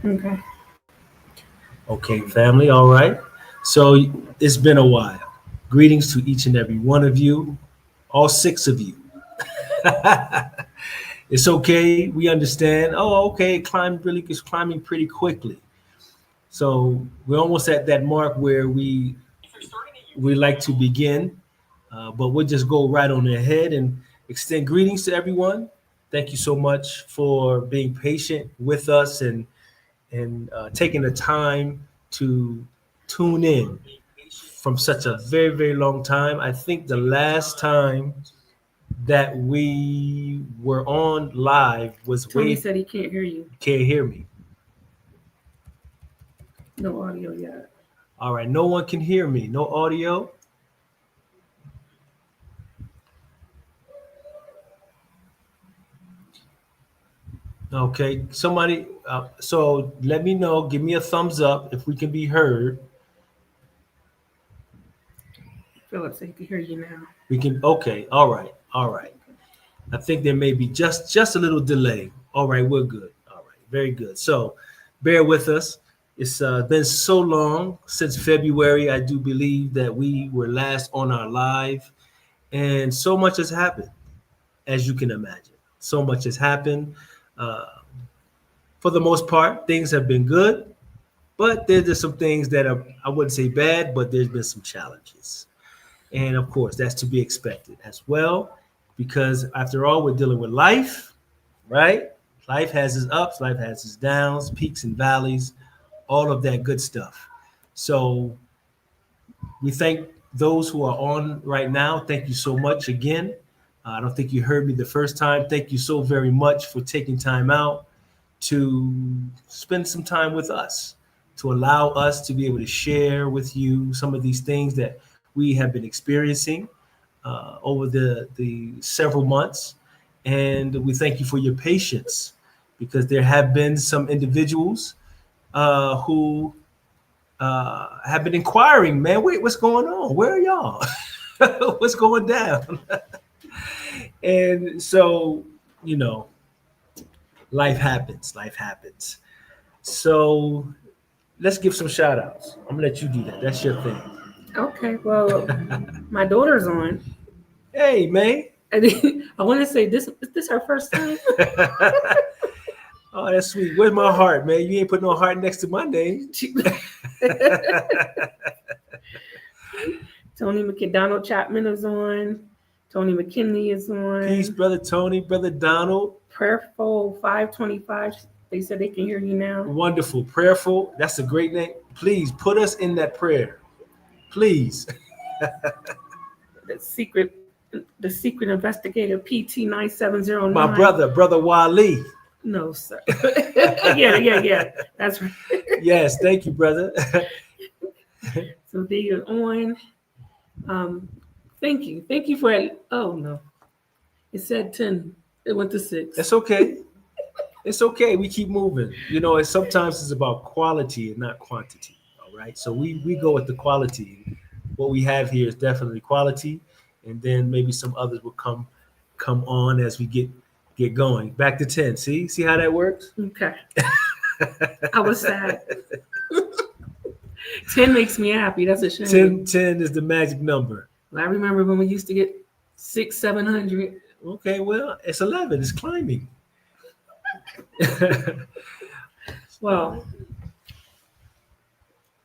Okay. Okay, family, all right. So it's been a while. Greetings to each and every one of you, all six of you. It's okay. We understand. Oh, okay. It's climbing pretty quickly. So we're almost at that mark where we like to begin, but we'll just go right on ahead and extend greetings to everyone. Thank you so much for being patient with us and taking the time to tune in from such a very very long time. I think the last time that we were on live was Tony way. said he can't hear you. Can't hear me. No audio yet. All right, no one can hear me. No audio. Okay, somebody. So let me know. Give me a thumbs up if we can be heard. Philip said he can hear you now. We can. Okay. All right. All right. I think there may be just a little delay. All right, we're good. All right, very good. So bear with us. It's been so long since February. I do believe that we were last on our live, and so much has happened, as you can imagine. So much has happened. Uh, for the most part, things have been good, but there's just some things that are, I wouldn't say bad, but there's been some challenges. And of course, that's to be expected as well, because after all, we're dealing with life, right? Life has its ups, life has its downs, peaks and valleys, all of that good stuff. So we thank those who are on right now. Thank you so much again. I don't think you heard me the first time. Thank you so very much for taking time out to spend some time with us, to allow us to be able to share with you some of these things that we have been experiencing over the several months. And we thank you for your patience because there have been some individuals who have been inquiring, man, wait, what's going on? Where are y'all? What's going down? And so, you know, life happens. Life happens. So let's give some shout outs. I'm gonna let you do that. That's your thing. Okay. Well, my daughter's on. Hey, May. I want to say this. Is this her first time? Oh, that's sweet. Where's my heart, man? You ain't put no heart next to my name. Tony Donald Chapman is on. Tony McKinley is Peace, on. brother Tony, brother Donald. Prayerful 525. They said they can hear you now. Wonderful, prayerful. That's a great name. Please put us in that prayer. Please. The secret, the secret investigator PT 9709. My brother Wali. No, sir. yeah. That's right. Yes, thank you, brother. So they are on. Thank you for it. Oh no, it said 10. It went to 6. It's okay. It's okay. We keep moving. You know, sometimes it's about quality and not quantity. All right. So we go with the quality. What we have here is definitely quality, and then maybe some others will come on as we get going. Back to 10. See how that works? Okay. I was sad. 10 makes me happy. That's a shame. 10 is the magic number. I remember when we used to get 600, 700. Okay, well, it's 11. It's climbing. Well,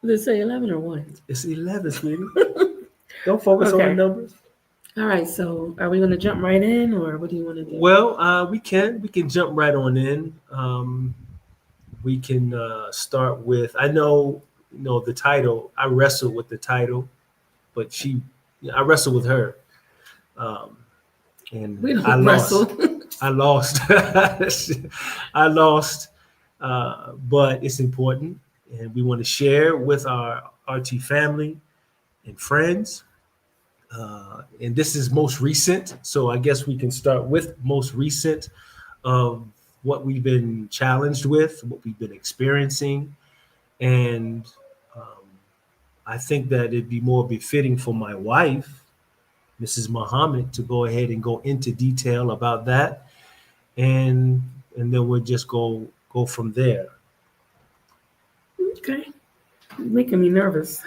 did it say 11 or 1? It's 11, sweetie. Don't focus on the numbers. All right, so are we going to jump right in, or what do you want to do? Well, we can jump right on in. We can start with. I know, the title. I wrestled with the title, but I wrestled with her, and we don't I wrestle. lost. I lost. I lost, but it's important, and we want to share with our RT family and friends. And this is most recent, so I guess we can start with most recent of what we've been challenged with, what we've been experiencing, and I think that it'd be more befitting for my wife, Mrs. Muhammad, to go ahead and go into detail about that, and then we'll just go from there. Okay, you're making me nervous.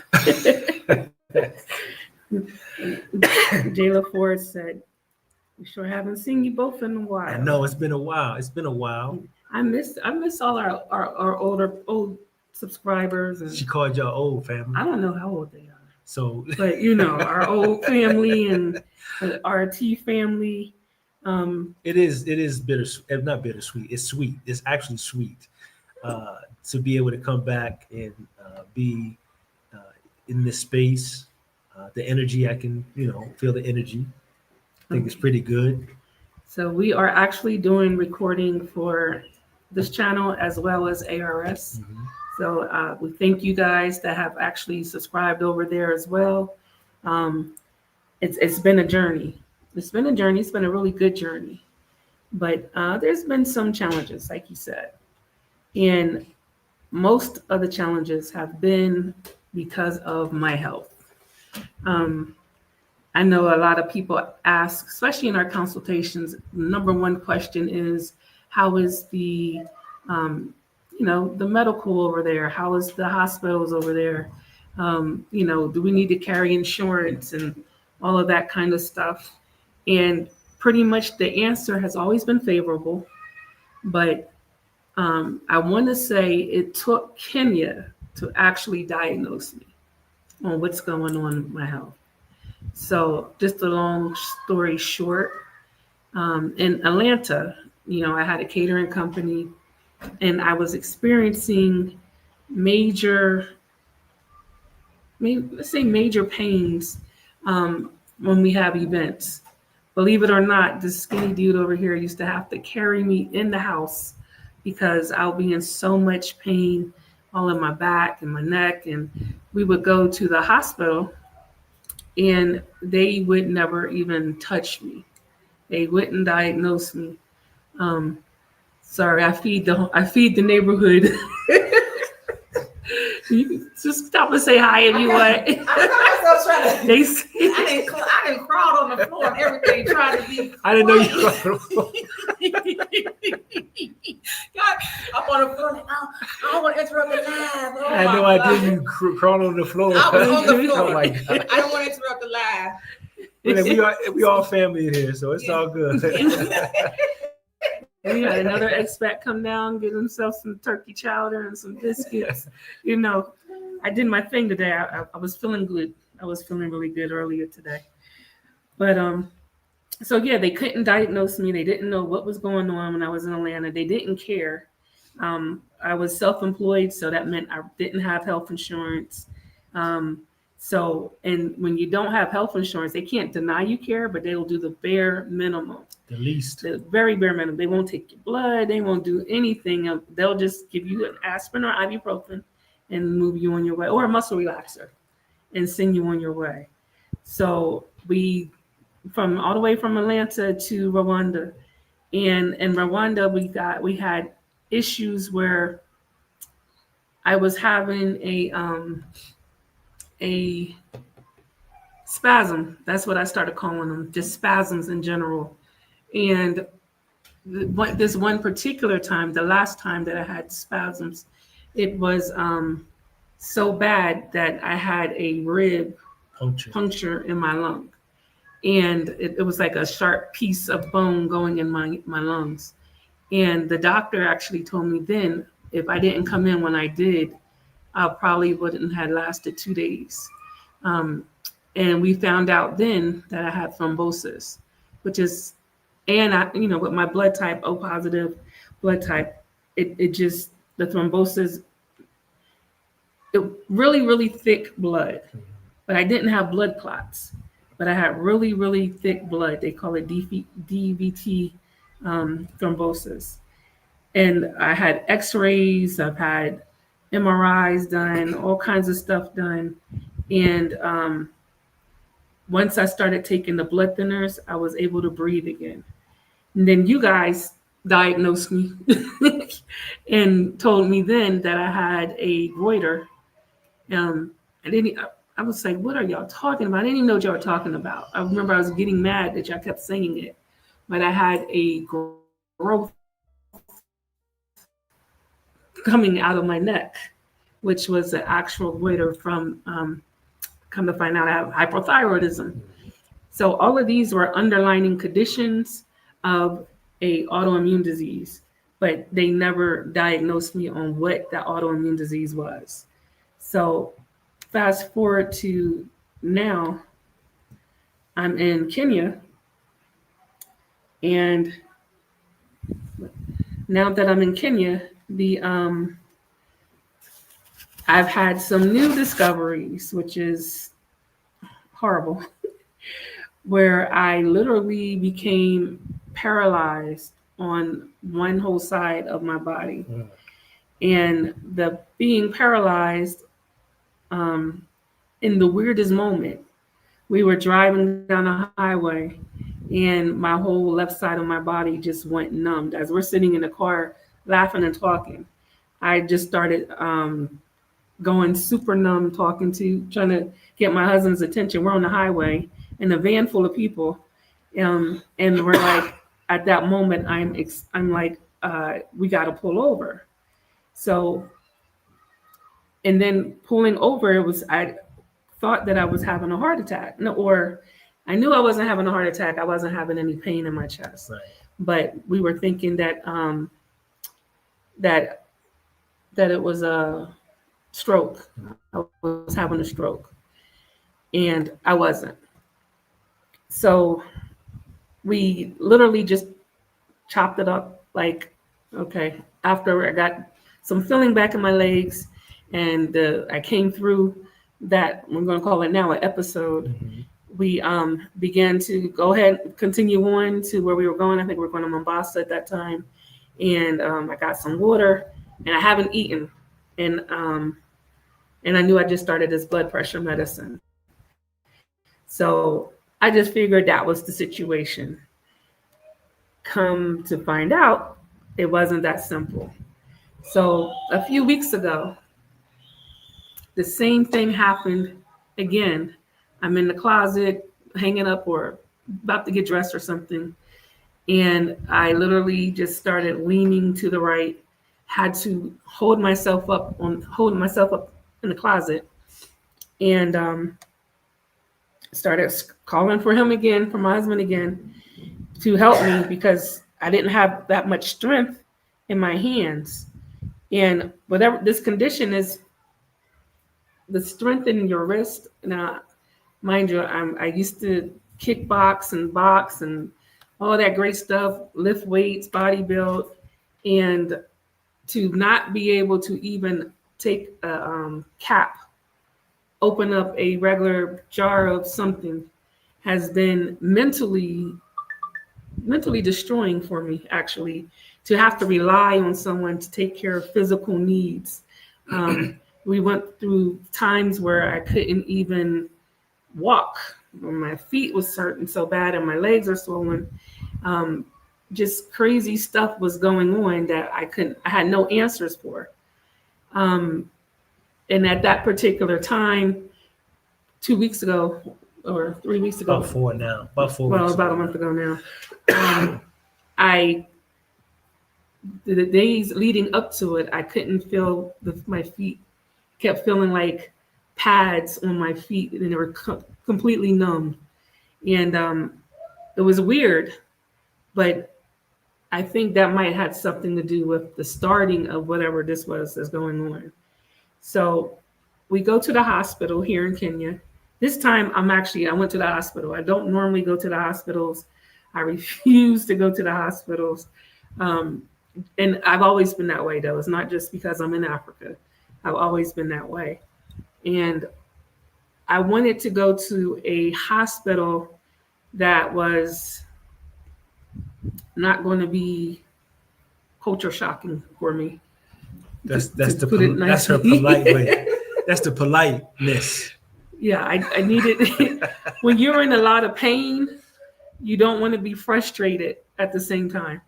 Jayla Ford said, "We sure haven't seen you both in a I while." know it's been a while. It's been a while. I miss all our old subscribers, She and called y'all old family. I don't know how old they are, So but our old family and the RT family. it is bitter, not bittersweet. It's sweet. It's actually sweet to be able to come back and be uh, in this space. The energy, I can feel the energy. I think it's pretty good. So we are actually doing recording for this channel as well as ARS. Mhm. So we thank you guys that have actually subscribed over there as well. Um, it's been a journey. It's been a journey. It's been a really good journey. But there's been some challenges, like you said. And most of the challenges have been because of my health. Um, I know a lot of people ask, especially in our consultations, number one question is, how is um, the medical over there? How is the hospitals over there? Do we need to carry insurance and all of that kind of stuff? And pretty much the answer has always been favorable. But I want to say it took Kenya to actually diagnose me on what's going on with my health. So, just a long story short, in Atlanta, I had a catering company and I was experiencing major, let's say major pains when we have events. Believe it or not, this skinny dude over here used to have to carry me in the house because I'll be in so much pain all in my back and my neck. And we would go to the hospital and they would never even touch me. They wouldn't diagnose me. Um, Sorry, I feed the neighborhood. You can just stop and say hi if you want. I was trying to. They say, I didn't crawl on the floor and everything, trying to be. I didn't know you. God, I'm on the floor. Like, oh, I don't want to interrupt the live. Oh, I had no my idea God. you crawled on the floor. I was on the floor. Oh my God. I don't want to interrupt the live. But we all family in here, so it's all good. we had another expat come down, get himself some turkey chowder and some biscuits. I did my thing today. I was feeling good. I was feeling really good earlier today. But so yeah, they couldn't diagnose me. They didn't know what was going on when I was in Atlanta. They didn't care. I was self-employed, so that meant I didn't have health insurance. And when you don't have health insurance, they can't deny you care, but they will do the bare minimum. The least. The very bare minimum. They won't take your blood. They won't do anything. They'll just give you an aspirin or ibuprofen and move you on your way, or a muscle relaxer and send you on your way. So from all the way from Atlanta to Rwanda, and in Rwanda we had issues where I was having a spasm. That's what I started calling them, just spasms in general. And this one particular time, the last time that I had spasms, it was so bad that I had a rib puncture in my lung. And it was like a sharp piece of bone going in my lungs. And the doctor actually told me then, if I didn't come in when I did, I probably wouldn't have lasted 2 days. And we found out then that I had thrombosis, which is, and I, with my blood type, O positive blood type, it just, the thrombosis, it really, really thick blood, but I didn't have blood clots, but I had really, really thick blood. They call it DVT thrombosis. And I had x-rays, I've had MRIs done, all kinds of stuff done. And once I started taking the blood thinners, I was able to breathe again. And then you guys diagnosed me and told me then that I had a goiter. And then I was like, what are y'all talking about? I didn't even know what y'all were talking about. I remember I was getting mad that y'all kept saying it, but I had a growth coming out of my neck, which was the actual goiter from, come to find out, I have hypothyroidism. So all of these were underlying conditions of a autoimmune disease, but they never diagnosed me on what that autoimmune disease was. So fast forward to now, I'm in Kenya, and now that I'm in Kenya, I've had some new discoveries, which is horrible, where I literally became paralyzed on one whole side of my body. Yeah. And the being paralyzed, in the weirdest moment, we were driving down a highway and my whole left side of my body just went numbed. As we're sitting in the car laughing and talking, I just started going super numb, trying to get my husband's attention. We're on the highway in a van full of people. And we're like, at that moment, I'm like, we got to pull over. So, and then pulling over, I thought that I was having a heart attack. No, or I knew I wasn't having a heart attack. I wasn't having any pain in my chest. Right. But we were thinking that that it was a stroke. I was having a stroke, and I wasn't. So we literally just chopped it up. Like, okay, after I got some feeling back in my legs, and I came through that, we're going to call it now an episode. Mm-hmm. We began to go ahead and continue on to where we were going. I think we were going to Mombasa at that time. And I got some water, and I haven't eaten. And I knew I just started this blood pressure medicine. So I just figured that was the situation. Come to find out, it wasn't that simple. So a few weeks ago, the same thing happened again. I'm in the closet, hanging up or about to get dressed or something. And I literally just started leaning to the right, had to hold myself up in the closet, and started calling for him again, for my husband again, to help me because I didn't have that much strength in my hands. And whatever this condition is, the strength in your wrist. Now, mind you, I used to kickbox and box and all that great stuff, lift weights, body build, and to not be able to even take a cap, open up a regular jar of something, has been mentally destroying for me, actually, to have to rely on someone to take care of physical needs. We went through times where I couldn't even walk. My feet was hurting so bad and my legs are swollen. Just crazy stuff was going on that I had no answers for. And at that particular time, 2 weeks ago or 3 weeks ago. About 4 now. About 4 Well, weeks about ago. a month ago now. The days leading up to it, I couldn't feel my feet, kept feeling like pads on my feet, and they were completely numb. And it was weird, but I think that might have something to do with the starting of whatever this was that's going on. So we go to the hospital here in Kenya. This time I went to the hospital. I don't normally go to the hospitals. I refuse to go to the hospitals. And I've always been that way, though. It's not just because I'm in Africa. I've always been that way. And I wanted to go to a hospital that was not going to be culture shocking for me. That's to put it that's her nicely. polite way. That's the politeness. Yeah, I needed, when you're in a lot of pain, you don't want to be frustrated at the same time.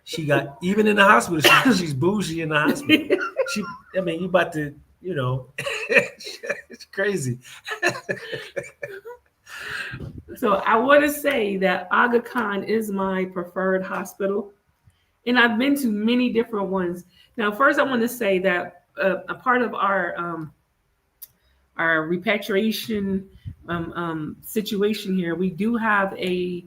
She got, even in the hospital, she's bougie in the hospital. You about to, it's crazy. So I want to say that Aga Khan is my preferred hospital. And I've been to many different ones. Now, first I want to say that a part of our repatriation situation here, we do have a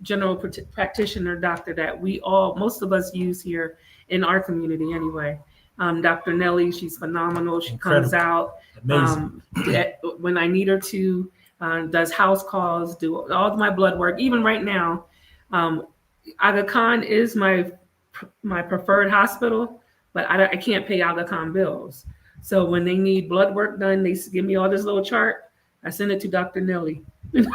general practitioner doctor that most of us use here in our community anyway. Dr. Nelly, she's phenomenal. She comes out when I need her to, does house calls, do all of my blood work. Even right now, Aga Khan is my preferred hospital, but I can't pay Aga Khan bills. So when they need blood work done, they give me all this little chart. I send it to Dr. Nelly. And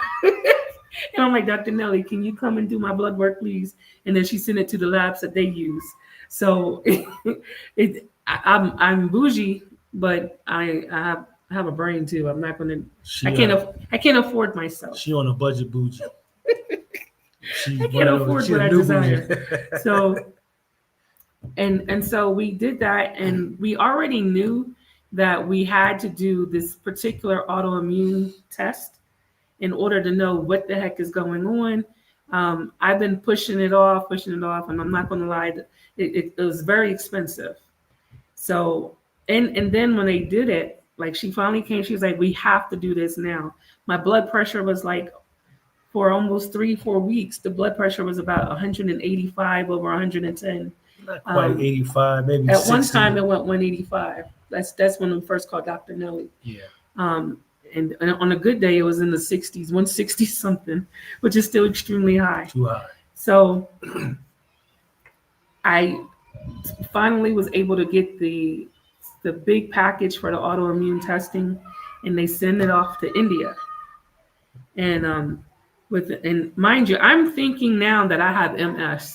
I'm like, Dr. Nelly, can you come and do my blood work, please? And then she sent it to the labs that they use. So I'm bougie, but I have a brain too. I'm not going to. I can't afford myself. She on a budget bougie. I can't afford what I desire. So, and so we did that, and we already knew that we had to do this particular autoimmune test in order to know what the heck is going on. I've been pushing it off, and I'm not going to lie, it was very expensive. So, and then when they did it, like she finally came, she was like, we have to do this now. My blood pressure was like, for almost 3-4 weeks, the blood pressure was about 185 over 110. Not quite 85, maybe at 60. one time it went 185. That's when we first called Dr. Nelly. Yeah. And on a good day, it was in the 60s, 160 something, which is still extremely high. Too high. So I finally was able to get the big package for the autoimmune testing, and they send it off to India. And and mind you, I'm thinking now that I have MS.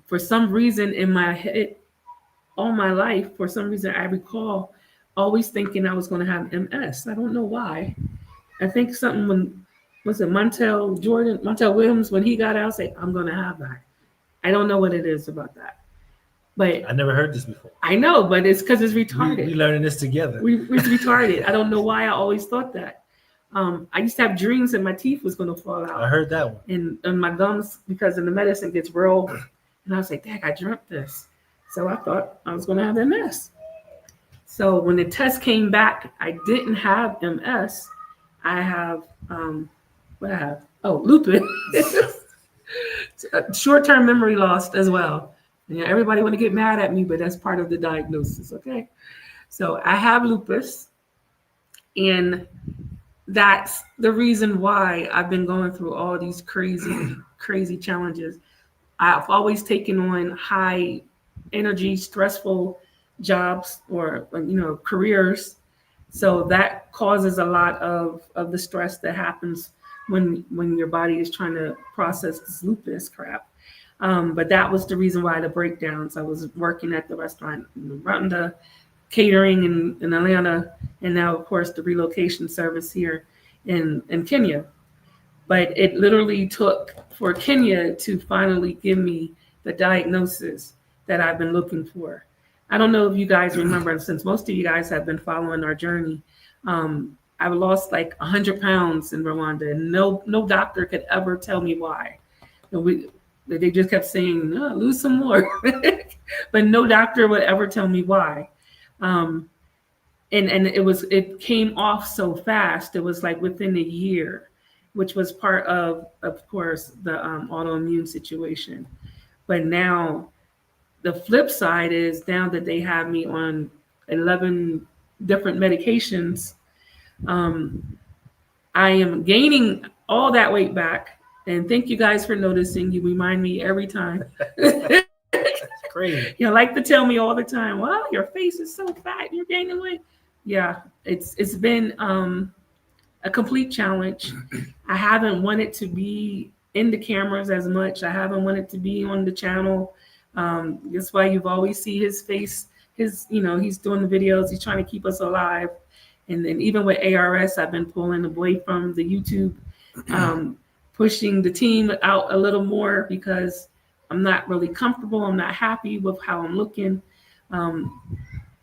For some reason in my head, all my life, for some reason I recall always thinking I was going to have MS. I don't know why. I think something when, was it Montel Williams, when he got out, say, I'm going to have that. I don't know what it is about that. But I never heard this before. I know, but it's because it's retarded. We learning this together. It's retarded. I don't know why I always thought that. I used to have dreams that my teeth was going to fall out. I heard that one. And my gums, because of the medicine, gets real. And I was like, dang, I dreamt this. So I thought I was going to have MS. So when the test came back, I didn't have MS. I have, what I have? Oh, lupus. Short-term memory loss as well. Yeah, everybody want to get mad at me, but that's part of the diagnosis, okay? So I have lupus, and that's the reason why I've been going through all these crazy challenges. I've always taken on high energy, stressful jobs or, careers. So that causes a lot of the stress that happens when your body is trying to process this lupus crap. But that was the reason why the breakdowns. I was working at the restaurant in Rwanda, catering in Atlanta, and now, of course, the relocation service here in Kenya. But it literally took for Kenya to finally give me the diagnosis that I've been looking for. I don't know if you guys remember, since most of you guys have been following our journey, I've lost like 100 pounds in Rwanda, and no doctor could ever tell me why. They just kept saying, oh, lose some more. But no doctor would ever tell me why. And it came off so fast. It was like within a year, which was part of course, the autoimmune situation. But now the flip side is now that they have me on 11 different medications, I am gaining all that weight back. And thank you guys for noticing. You remind me every time. Crazy. You like to tell me all the time, well, your face is so fat, you're gaining weight. Yeah, it's been a complete challenge. I haven't wanted to be in the cameras as much. I haven't wanted to be on the channel. That's why you've always see his face. He's doing the videos. He's trying to keep us alive. And then even with ARS, I've been pulling away from the YouTube, pushing the team out a little more because I'm not really comfortable. I'm not happy with how I'm looking.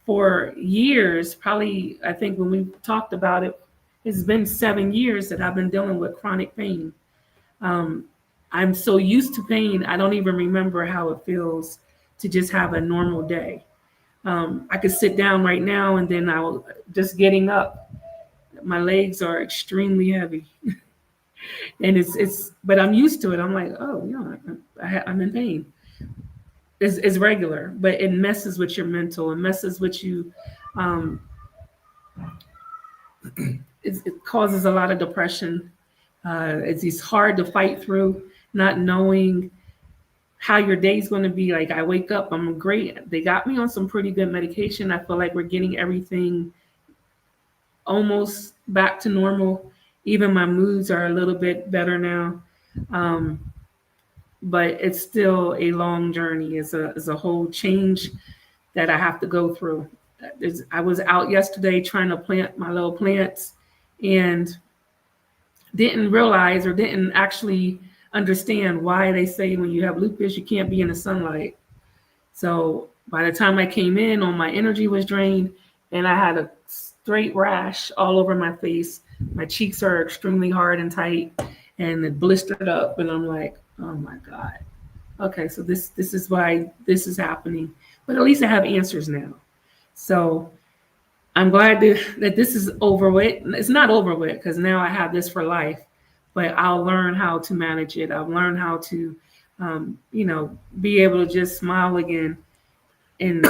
For years, probably, I think when we talked about it, it's been 7 years that I've been dealing with chronic pain. I'm so used to pain, I don't even remember how it feels to just have a normal day. I could sit down right now and then I will just getting up. My legs are extremely heavy, and but I'm used to it. I'm like, oh, I'm in pain. It's regular, but it messes with your mental. It messes with you. Um, it causes a lot of depression. It's hard to fight through, not knowing how your day's going to be. Like, I wake up, I'm great. They got me on some pretty good medication. I feel like we're getting everything almost back to normal. Even my moods are a little bit better now. But it's still a long journey. It's a whole change that I have to go through. I was out yesterday trying to plant my little plants and didn't realize or didn't actually understand why they say when you have lupus, you can't be in the sunlight. So by the time I came in, all my energy was drained and I had a straight rash all over my face. My cheeks are extremely hard and tight and it blistered up. And I'm like, oh my God. Okay, so this is why this is happening. But at least I have answers now. So I'm glad that this is over with. It's not over with because now I have this for life, but I'll learn how to manage it. I'll learn how to, be able to just smile again. And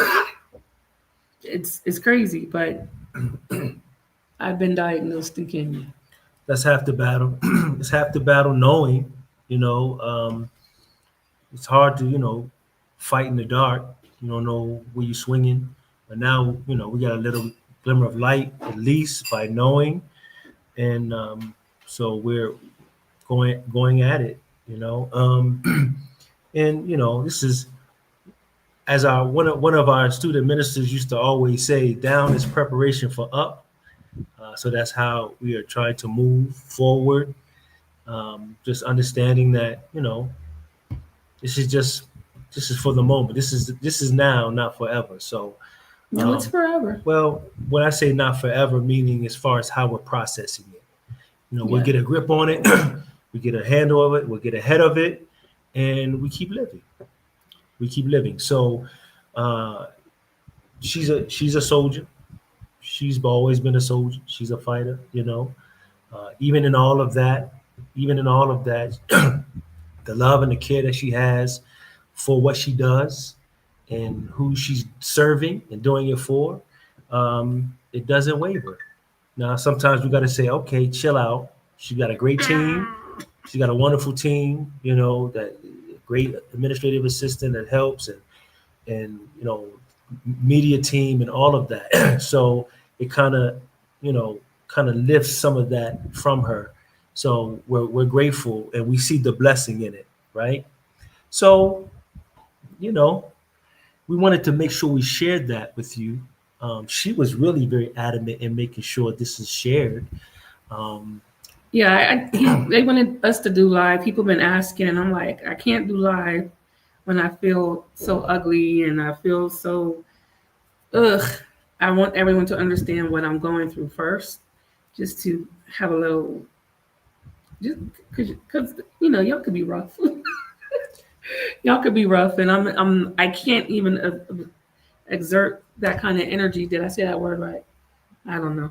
it's crazy, but I've been diagnosed in Kenya. That's half the battle. It's half the battle knowing, it's hard to, fight in the dark. You don't know where you're swinging. But now, we got a little glimmer of light, at least by knowing. And so we're going at it, and, this is, as one of our student ministers used to always say, down is preparation for up. So that's how we are trying to move forward. Just understanding that, this is for the moment. This is now, not forever. So No, it's forever. well, when I say not forever, meaning as far as how we're processing it, we'll get a grip on it, we get a handle of it, we'll get ahead of it, and we keep living. So she's a soldier. She's always been a soldier. She's a fighter. Even in all of that, the love and the care that she has for what she does and who she's serving and doing it for, it doesn't waver. Now, sometimes we got to say, okay, chill out. She got a great team. She got a wonderful team, that great administrative assistant that helps and media team and all of that. So it kind of lifts some of that from her. So we're grateful and we see the blessing in it, right? So, we wanted to make sure we shared that with you. She was really very adamant in making sure this is shared. They wanted us to do live. People have been asking, and I'm like, I can't do live when I feel so ugly and I feel so, I want everyone to understand what I'm going through first, just to have a little, just because y'all could be rough. Y'all could be rough, and I can't even exert that kind of energy. Did I say that word right? I don't know.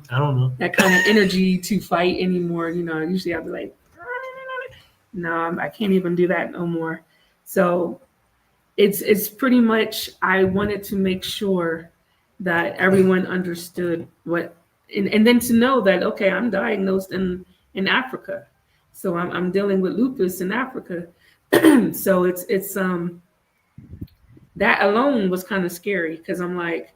That kind of energy to fight anymore. Usually I'll be like, no, I can't even do that no more. So it's pretty much, I wanted to make sure that everyone understood what, and then to know that, okay, I'm diagnosed in Africa. So I'm dealing with lupus in Africa. So it's that alone was kind of scary because I'm like,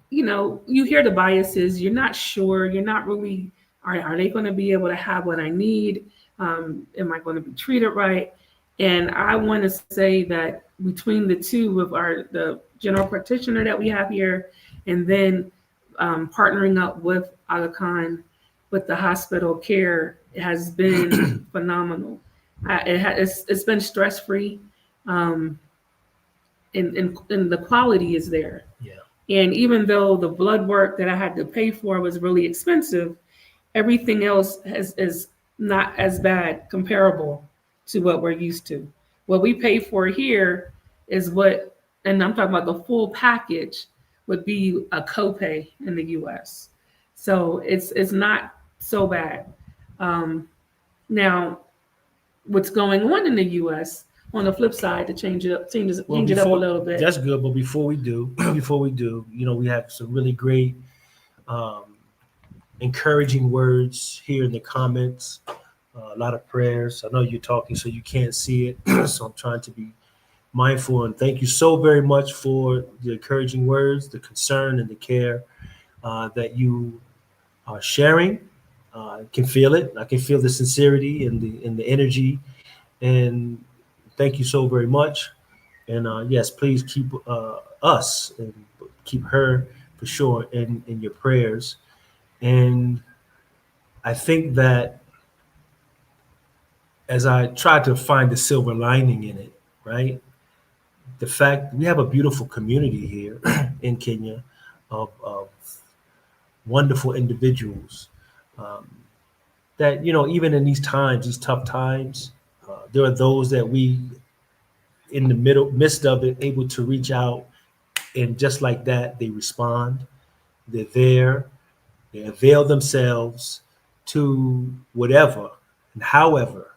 you hear the biases, you're not sure, you're not really, are they going to be able to have what I need? Am I going to be treated right? And I want to say that between the two of the general practitioner that we have here, and then partnering up with Aga Khan with the hospital care has been phenomenal. It's been stress-free, and the quality is there. Yeah. And even though the blood work that I had to pay for was really expensive, everything else is not as bad comparable to what we're used to. What we pay for here is and I'm talking about the full package, would be a copay in the U.S. So it's not so bad. Now, what's going on in the U.S. on the flip side to change it up a little bit. That's good. But before we do, we have some really great, um, encouraging words here in the comments. A lot of prayers. I know you're talking, so you can't see it. So I'm trying to be mindful, and thank you so very much for the encouraging words, the concern, and the care that you are sharing. I can feel it. I can feel the sincerity and the energy. And thank you so very much. And yes, please keep us and keep her for sure in your prayers. And I think that as I try to find the silver lining in it, right? The fact we have a beautiful community here in Kenya of wonderful individuals um, that, even in these times, these tough times, there are those that we, in the midst of it, able to reach out, and just like that, they respond. They're there. They avail themselves to whatever and however.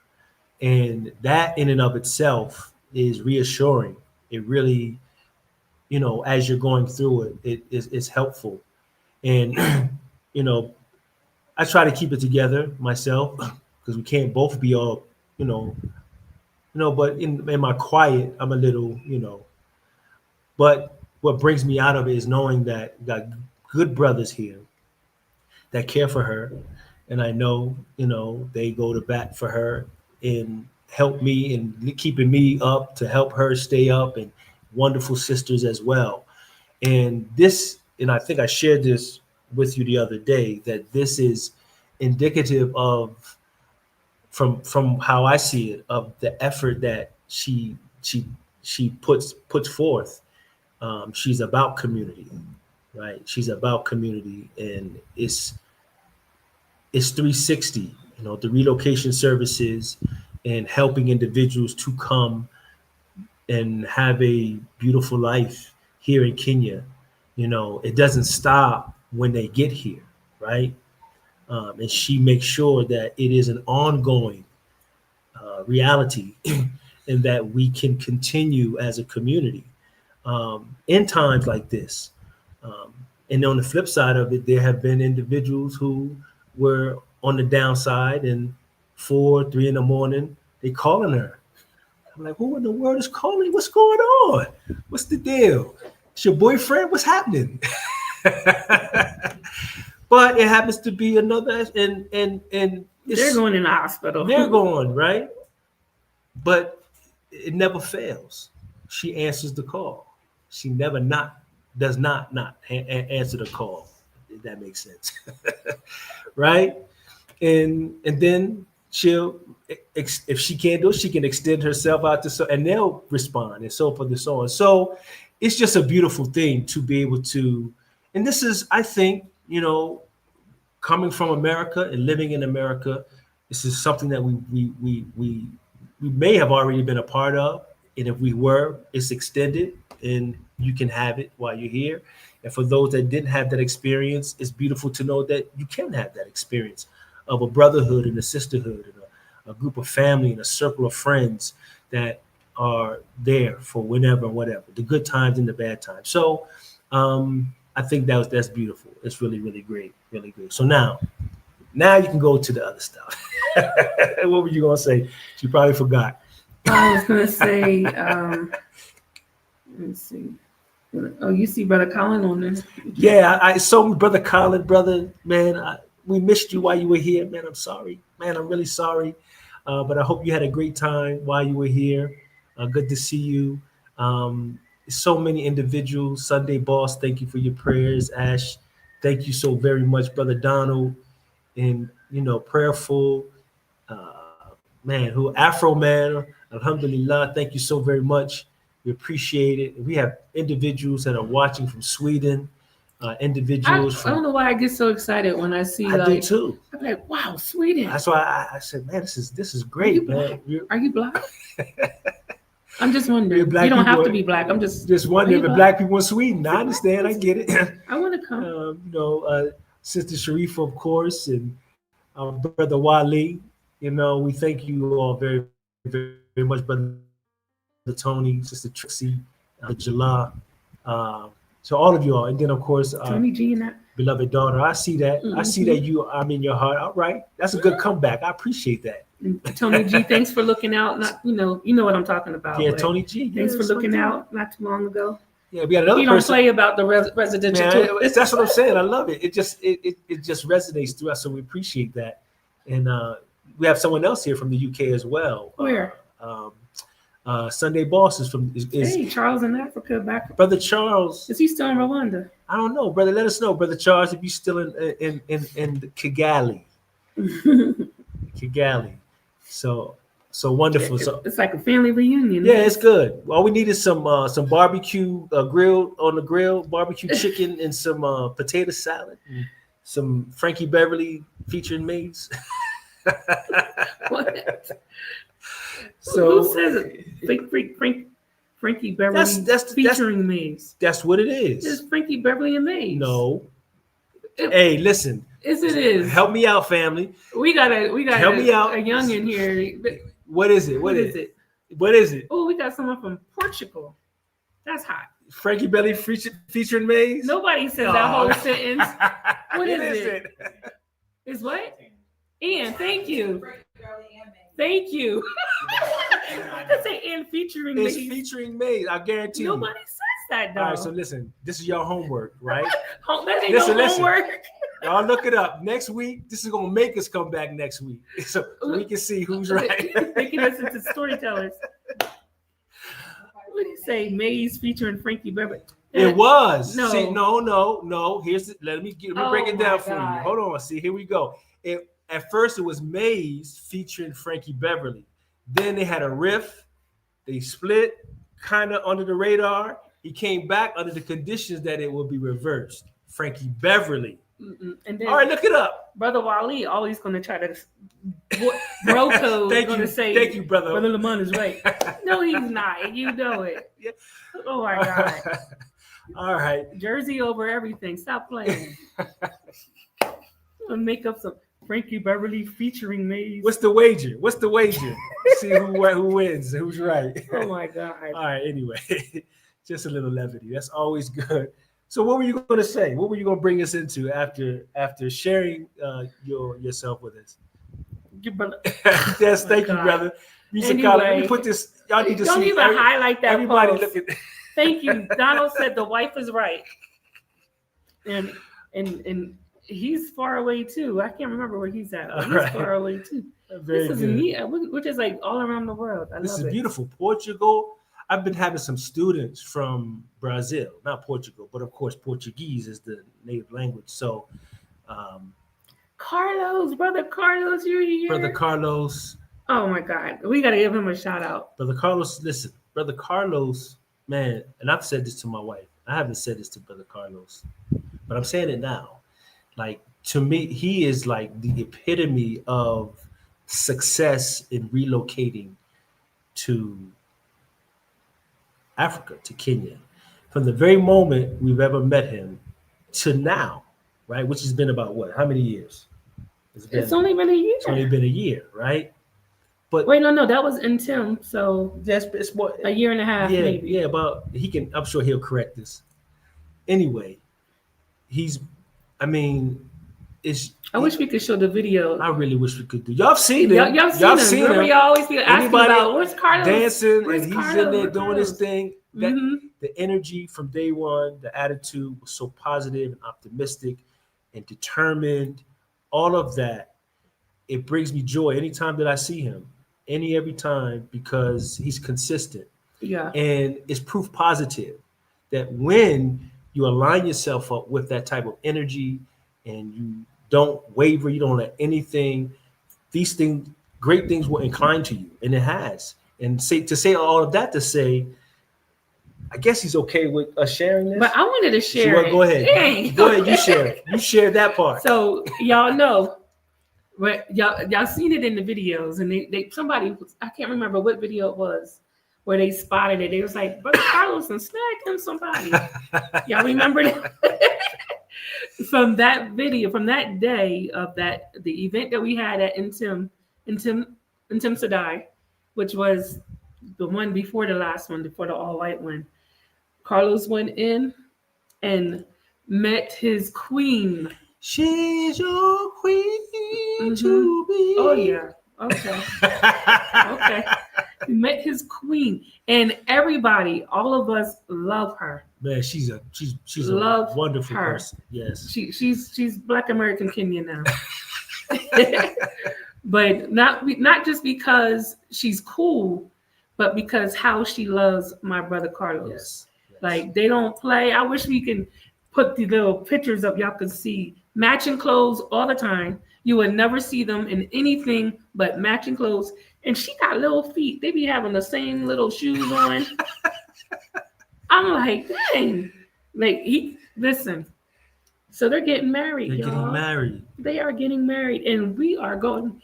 And that in and of itself is reassuring. It really, as you're going through it's helpful. And, I try to keep it together myself because we can't both be all, but in my quiet, I'm a little, but what brings me out of it is knowing that got good brothers here that care for her. And I know, they go to bat for her and help me and keeping me up to help her stay up, and wonderful sisters as well. And I think I shared this with you the other day, that this is indicative of, from how I see it, of the effort that she puts forth. She's about community, right? She's about community, and it's 360, the relocation services and helping individuals to come and have a beautiful life here in Kenya. It doesn't stop when they get here, right? And she makes sure that it is an ongoing reality and that we can continue as a community in times like this. And on the flip side of it, there have been individuals who were on the downside, and 4, 3 in the morning, they calling her. I'm like, who in the world is calling? What's going on? What's the deal? It's your boyfriend? What's happening? But it happens to be another, and they're going in the hospital. They're going, right? But it never fails. She answers the call. She never does not answer the call. If that makes sense, right? And then she'll, if she can't do it, she can extend herself out to, and they'll respond, and so forth and so on. So it's just a beautiful thing to be able to, and this is, I think, coming from America and living in America, this is something that we may have already been a part of, and if we were, it's extended, and you can have it while you're here. And for those that didn't have that experience, it's beautiful to know that you can have that experience of a brotherhood and a sisterhood and a group of family and a circle of friends that are there for whenever and whatever, the good times and the bad times. So I think that's beautiful. It's really, really great, really good. So now you can go to the other stuff. What were you gonna say? You probably forgot. I was gonna say, let's see. Oh, you see Brother Colin on there? Yeah, I saw Brother Colin, brother, man. We missed you while you were here, man. I'm sorry, man. I'm really sorry, but I hope you had a great time while you were here. Good to see you. So many individuals. Sunday Boss, thank you for your prayers. Ash, thank you so very much, Brother Donald, and prayerful man, who Afro man. Alhamdulillah, thank you so very much. We appreciate it. We have individuals that are watching from Sweden. Individuals I don't know why I get so excited when I see. I do too. I'm like, wow, Sweden. That's why I said, man, this is great, man. Are you black? I'm just wondering. You black don't have people- to be black. I'm just wondering if Reba. black people in Sweden. I understand. I get it. I want to come. Sister Sharifa, of course, and our brother Wale. We thank you all very, very, very much, brother Tony, Sister Trixie, Jala. So all of you all, and then of course, Tony G and that. beloved daughter. I see that. I see that I'm in your heart. All right, that's a good comeback. I appreciate that. And Tony G, thanks for looking out. Not you know what I'm talking about. Yeah, but Tony G. Thanks for that's looking right there. out not too long ago. Yeah, we got another He don't person. play about the residential. Man, that's what I'm saying. I love it. It just resonates through us, so we appreciate that. And we have someone else here from the UK as well. Where? Sunday Boss is from. Hey, Charles in Africa back. Brother Charles. Is he still in Rwanda? I don't know, brother. Let us know, brother Charles, if you're still in Kigali. Kigali. So wonderful. So It's like a family reunion. yeah, it's good. All we need is some barbecue grill, barbecue chicken, and some potato salad, and some Frankie Beverly featuring Maze. What? So who says it? Frankie Beverly that's featuring Maze. That's what it is. It's Frankie Beverly and Maze. No. Hey, listen. Yes, it is. Help me out, family. We got Help me out. a youngin here. What is it? What is it? What is it? Oh, we got someone from Portugal. That's hot. Frankie Beverly featuring Maze? Nobody said that whole sentence. What is It it? Is what? Ian, thank you. Thank you. I say Ian featuring It's Maze. featuring Maze. I guarantee you. Nobody says that though. All right, so listen. This is your homework, right? That ain't Listen, no listen. homework. Y'all look it up. Next week, this is gonna make us come back next week, so we can see who's right. Making us into storytellers. What do you say? Maze featuring Frankie Beverly. It was. No. See, no. Let me break it down for you. God. Hold on. See, here we go. At first it was Maze featuring Frankie Beverly. Then they had a riff. They split, kind of under the radar. He came back under the conditions that it would be reversed. Frankie Beverly. And then All right, look it up. Brother Wally always going to try to bro code. Thank going you. to say, Thank you, brother. Brother Lamont is right. No, he's not. You know it. Yeah. Oh my God. All right. Jersey over everything. Stop playing. Make up some Frankie Beverly featuring Maze. What's the wager? See who wins, who's right. Oh my God. All right, anyway, just a little levity. That's always good. So what were you going to say? What were you going to bring us into after sharing yourself with us? Your brother. Yes, thank you, God. brother. Anyway, let me put this. Y'all need to Don't see. even highlight that Everybody post. look at. Thank you. Donald said the wife is right. And he's far away too. I can't remember where he's at. But he's Right. far away too. Very This is good. neat. We're just like all around the world. I This love is it. beautiful. Portugal. I've been having some students from Brazil, not Portugal, but of course Portuguese is the native language. So, Brother Carlos, you're here. Brother Carlos. Oh my God, we gotta give him a shout out. Brother Carlos, listen, Brother Carlos, man, and I've said this to my wife. I haven't said this to Brother Carlos, but I'm saying it now. Like, to me, he is like the epitome of success in relocating to Africa, to Kenya. From the very moment we've ever met him to now, right? Which has been about what? How many years? It's only been a year. It's only been a year, right? But Wait, no, that was in Tim. So yes, it's more a year and a half, yeah, maybe. yeah, but I'm sure he'll correct this. Anyway, I wish we could show the video. I really wish we could do. Y'all seen him. Y'all seen him. Remember, y'all always be asking Anybody about where's Carlos dancing, Where's and he's Carlos? in there Where's doing Carlos? his thing. The energy from day one, the attitude was so positive and optimistic and determined. All of that, it brings me joy anytime that I see him, every time, because he's consistent. Yeah. And it's proof positive that when you align yourself up with that type of energy and you don't waver, you don't let anything, these things, great things will incline to you. And it has. And to say all of that, to say, I guess he's okay with us sharing this. But I wanted to share it. Go ahead. Dang. Go ahead, you share it. You share that part. So y'all know, but y'all seen it in the videos, and they somebody, I can't remember what video it was, where they spotted it. They was like, Brother Carlos and snagged him somebody. Y'all remember that? From that video, from that day of the event that we had at Intim Sadai, which was the one before the last one, before the all-white one. Carlos went in and met his queen. She's your queen to be. Oh yeah. Okay. Okay. He met his queen, and everybody, all of us, love her. Man, she's a Love wonderful her. person. Yes. She's Black American Kenyan now. But not just because she's cool, but because how she loves my brother Carlos. Yes. Like, they don't play. I wish we can put the little pictures up. Y'all can see matching clothes all the time. You would never see them in anything but matching clothes. And she got little feet. They be having the same little shoes on. I'm like, dang. Like, listen. So they're getting married, They're y'all. getting married. They are getting married, and we are going.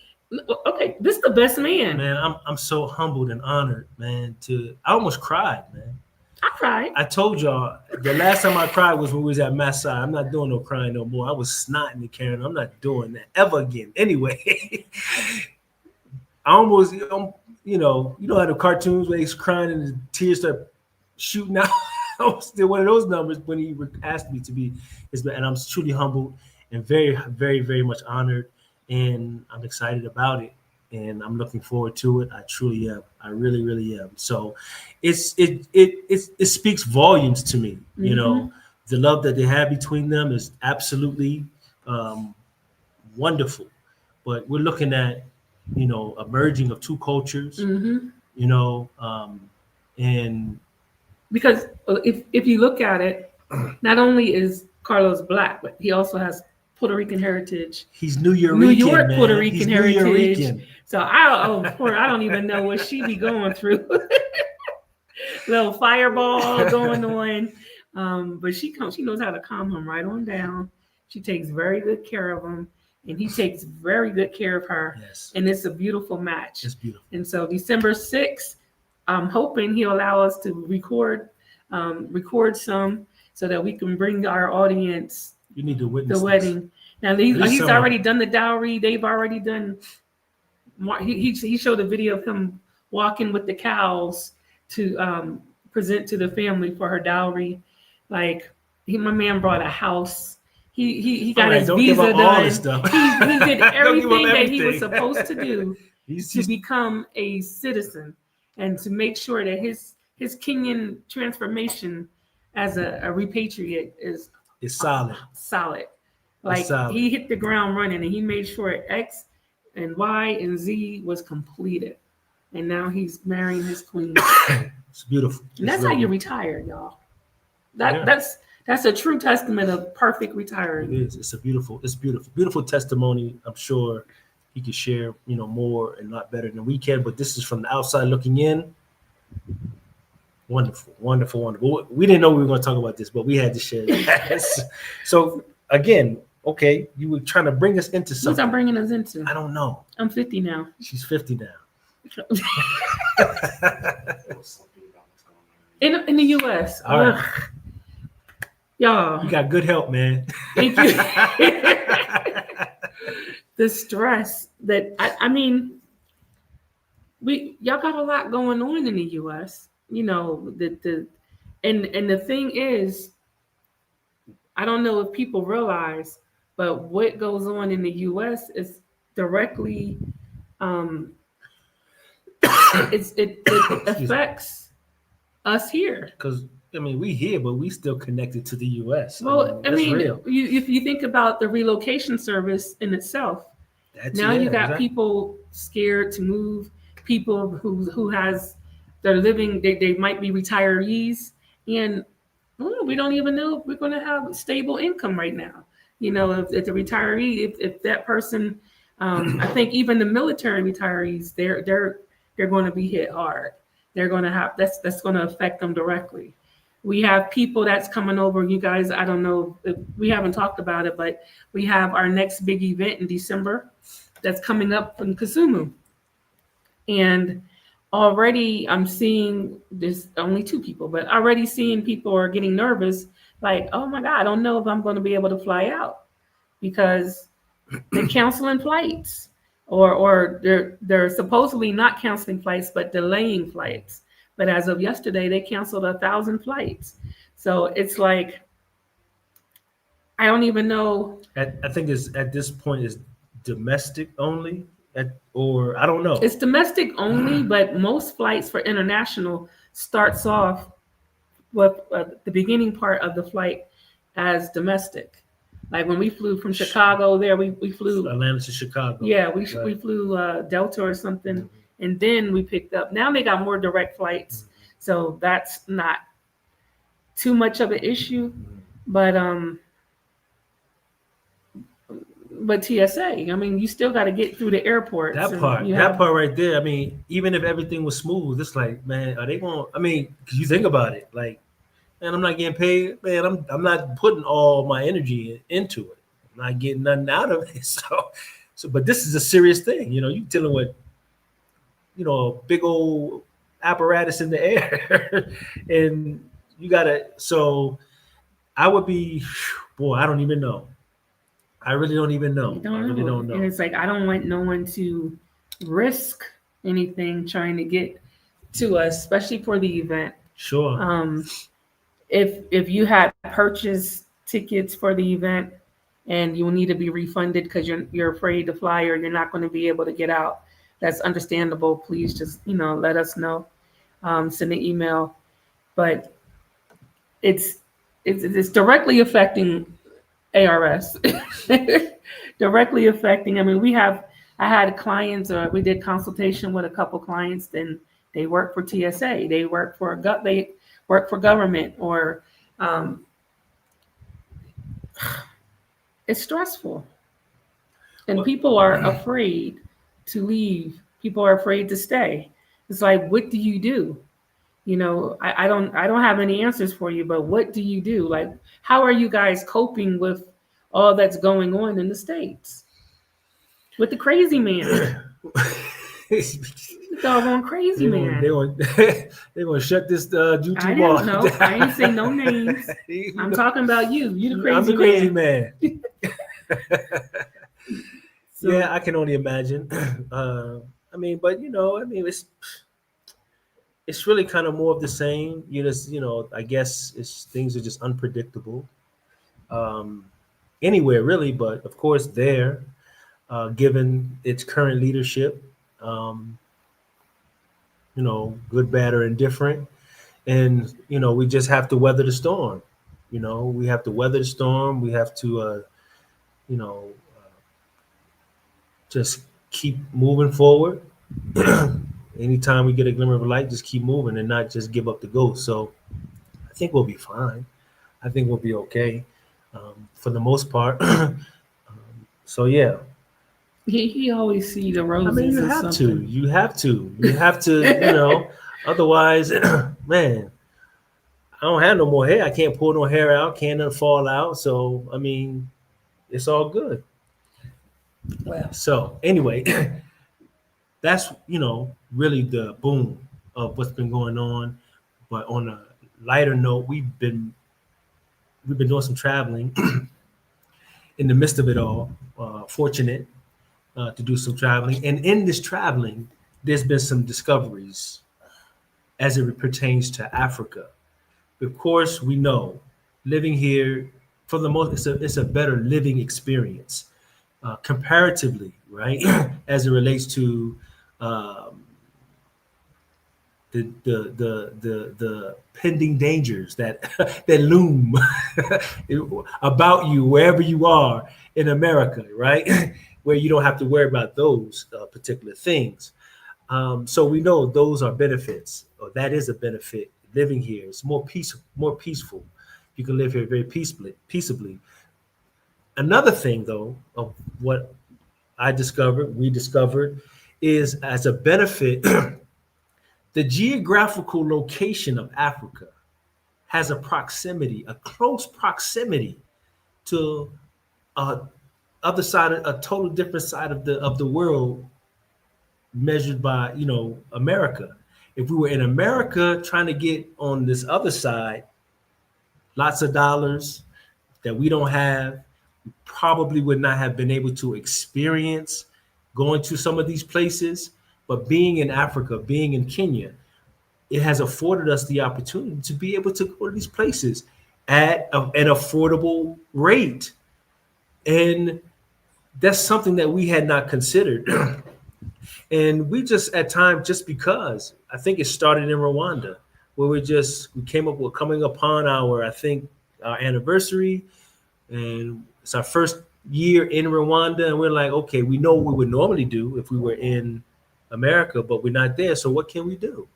Okay, this is the best man. Man, I'm so humbled and honored, man. I almost cried, man. I cried. I told y'all the last time I cried was when we was at Masai. I'm not doing no crying no more. I was snotting the Karen. I'm not doing that ever again. Anyway, I almost, you know how the cartoons where he's crying and the tears start shooting out. I was still one of those numbers when he asked me to be his man. And I'm truly humbled and very, very, very much honored. And I'm excited about it. And I'm looking forward to it. I truly am. I really, really am. So it speaks volumes to me. Mm-hmm. You know, the love that they have between them is absolutely wonderful. But we're looking at, you know, a merging of two cultures, you know, and because if you look at it, not only is Carlos Black, but he also has Puerto Rican heritage. He's New York, man. Puerto Rican He's heritage. So I don't even know what she be going through. Little fireball going on, but she knows how to calm him right on down. She takes very good care of him, and he takes very good care of her. Yes. And it's a beautiful match. It's beautiful. And so December 6th, I'm hoping he'll allow us to record some so that we can bring our audience. You need to witness the wedding. Now he's summer. already done the dowry. They've already done. He showed a video of him walking with the cows to present to the family for her dowry. Like my man brought a house. He got his visa done. He did everything that he was supposed to do to become a citizen and to make sure that his Kenyan transformation as a repatriate is solid. Like he hit the ground running, and he made sure X and Y and Z was completed. And now he's marrying his queen. It's beautiful. And that's how you retire, y'all. That's a true testament of perfect retiring. It is. It's beautiful testimony. I'm sure he could share, you know, more and not better than we can. But this is from the outside looking in. Wonderful. We didn't know we were going to talk about this, but we had to share that. So again, okay, you were trying to bring us into something. What's that bringing us into? I don't know. I'm 50 now. She's 50 now. In the U.S. All right. Y'all. You got good help, man. Thank you. The stress that I mean, y'all got a lot going on in the U.S. You know, and the thing is, I don't know if people realize, but what goes on in the U.S. is directly, it affects us here. Because I mean, we here, but we still connected to the U.S. Well, I mean, if you think about the relocation service in itself, you got people scared to move, people who they're living, they might be retirees, and we don't even know if we're going to have stable income right now. You know, if the retiree, if that person, I think even the military retirees, they're going to be hit hard. They're going to have that's going to affect them directly. We have people that's coming over. You guys, I don't know if we haven't talked about it, but we have our next big event in December that's coming up from Kisumu. And already I'm seeing there's only two people, but already seeing people are getting nervous, like, oh my God, I don't know if I'm going to be able to fly out because they're canceling flights. Or they're supposedly not canceling flights, but delaying flights. But as of yesterday, they canceled 1,000 flights. So it's like I don't even know. I think it's at this point is domestic only, or I don't know. It's domestic only, but most flights for international starts off with the beginning part of the flight as domestic. Like when we flew from Chicago there, we flew Atlanta to Chicago. Yeah, we Right. flew Delta or something, Mhm. and then we picked up. Now they got more direct flights, so that's not too much of an issue. But TSA, I mean, you still got to get through the airports. That and part, you that have, part right there. I mean, even if everything was smooth, it's like, man, are they going? I mean, 'cause you think about it, like, man, I'm not getting paid. Man, I'm not putting all my energy into it. I'm not getting nothing out of it. But this is a serious thing. You know, you dealing with, you know, a big old apparatus in the air, and you gotta. So I would be, boy, I don't even know. I really don't even know. you I don't really know. don't And know. it's like I don't want no one to risk anything trying to get to us, especially for the event. Sure. If you had purchased tickets for the event and you will need to be refunded because you're afraid to fly or you're not going to be able to get out, that's understandable. Please just let us know. Send an email, but it's it's directly affecting ARS. Directly affecting. I mean, I had clients, or we did consultation with a couple clients, and they work for TSA, they work for government, or it's stressful, and Well, people are afraid to leave. People are afraid to stay. It's like, what do you do? I don't have any answers for you, but what do you do? Like, how are you guys coping with all that's going on in the States with the crazy man? The doggone crazy man. They gonna shut this I YouTube off. didn't know. I ain't say no names. You I'm know, talking about you. You the I'm crazy the crazy man. man. So, Yeah, I can only imagine. I mean, but I mean, it's really kind of more of the same. I guess it's things are just unpredictable. Um, Anywhere really, but of course there, given its current leadership, um, good, bad, or indifferent, and we just have to weather the storm. We have to weather the storm. We have to, you know, just keep moving forward. Anytime we get a glimmer of a light, just keep moving and not just give up the ghost. So I think we'll be fine. I think we'll be okay for the most part. So yeah, he always see the I mean, roses you or have to, something. you have to, you have to, otherwise, man, I don't have no more hair. I can't pull no hair out, can't nothing fall out. So I mean, it's all good. Well, So anyway, that's really the boom of what's been going on. But on a lighter note, we've been doing some traveling in the midst of it all. Fortunate to do some traveling, and in this traveling, there's been some discoveries as it pertains to Africa. Of course, we know living here for the most, it's a better living experience comparatively, right? As it relates to um, the pending dangers that that loom about you wherever you are in America, right? Where you don't have to worry about those particular things. So we know those are benefits, or that is a benefit. Living here is more peaceful. You can live here very peaceably. Another thing, though, of what we discovered, is as a benefit, the geographical location of Africa has a close proximity to a a total different side of the world, measured by America. If we were in America trying to get on this other side, lots of dollars that we don't have, probably would not have been able to experience going to some of these places. But being in Africa, being in Kenya, it has afforded us the opportunity to be able to go to these places at an affordable rate. And that's something that we had not considered. And we just at times, just because I think it started in Rwanda, where we came up with coming upon our, I think, our anniversary, and it's our first year in Rwanda, and we're like, okay, we know what we would normally do if we were in America, but we're not there. So what can we do?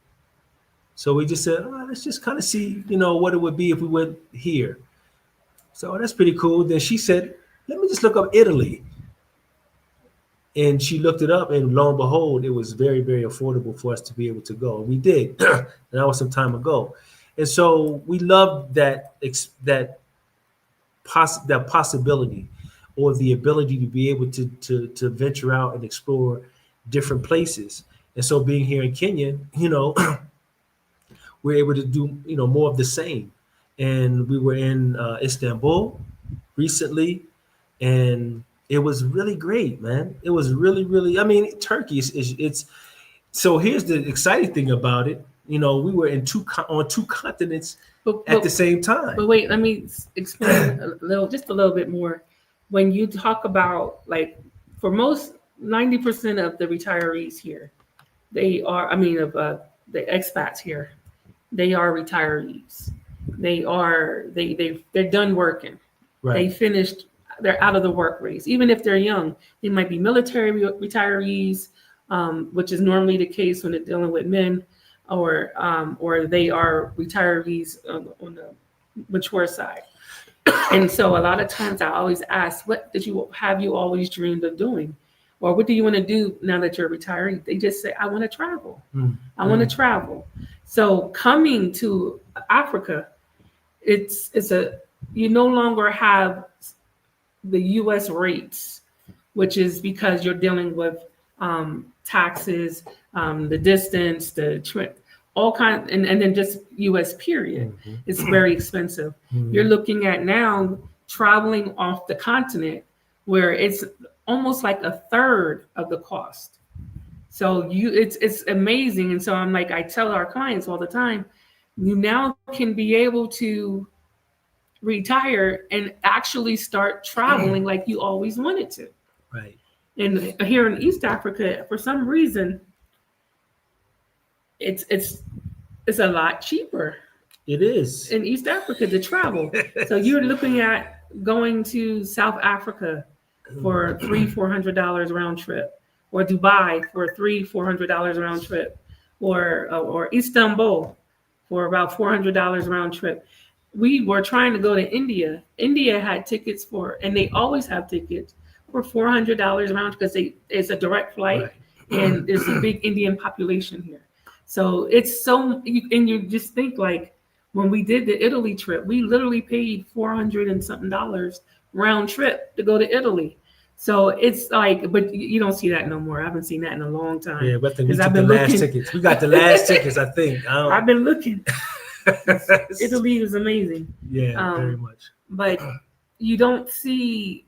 So we just said, let's just kind of see, what it would be if we went here. So that's pretty cool. Then she said, let me just look up Italy. And she looked it up, and lo and behold, it was very, very affordable for us to be able to go. And we did. And that was some time ago. And so we love that possibility, or the ability to be able to venture out and explore different places. And so being here in Kenya, we're able to do, more of the same. And we were in Istanbul recently, and it was really great, man. It was really, really, Turkey it's so here's the exciting thing about it. We were on two continents at the same time. But wait, let me explain just a little bit more. When you talk about, like, for most 90% of the retirees here, they are, the expats here, they are retirees. They're done working. Right. They finished. They're out of the work race. Even if they're young, they might be military retirees, which is normally the case when they're dealing with men, or they are retirees on the mature side. And so a lot of times I always ask, what have you always dreamed of doing? Or what do you want to do now that you're retiring? They just say, I want to travel. I want to travel. So coming to Africa, you no longer have the U.S. rates, which is because you're dealing with taxes, the distance, the trip, all kinds, and then just U.S. period. Mm-hmm. It's very expensive. Mm-hmm. You're looking at now traveling off the continent where it's almost like a third of the cost. So it's amazing. And so I'm like, I tell our clients all the time, you now can be able to retire and actually start traveling like you always wanted to. Right. And here in East Africa, for some reason, it's a lot cheaper. It is in East Africa to travel. So you're looking at going to South Africa for $300-400 round trip, or Dubai for $300-400 round trip, or Istanbul for about $400 round trip. We were trying to go to India. India had tickets and they always have tickets for $400 round, because it's a direct flight, right. And there's a big Indian population here. So it's and you just think, like, when we did the Italy trip, we literally paid $400 and something round trip to go to Italy. So it's like, but you don't see that no more. I haven't seen that in a long time. Yeah, but we took the last tickets. We got the last tickets, I think. I've been looking. Italy was amazing. Yeah, very much. But you don't see,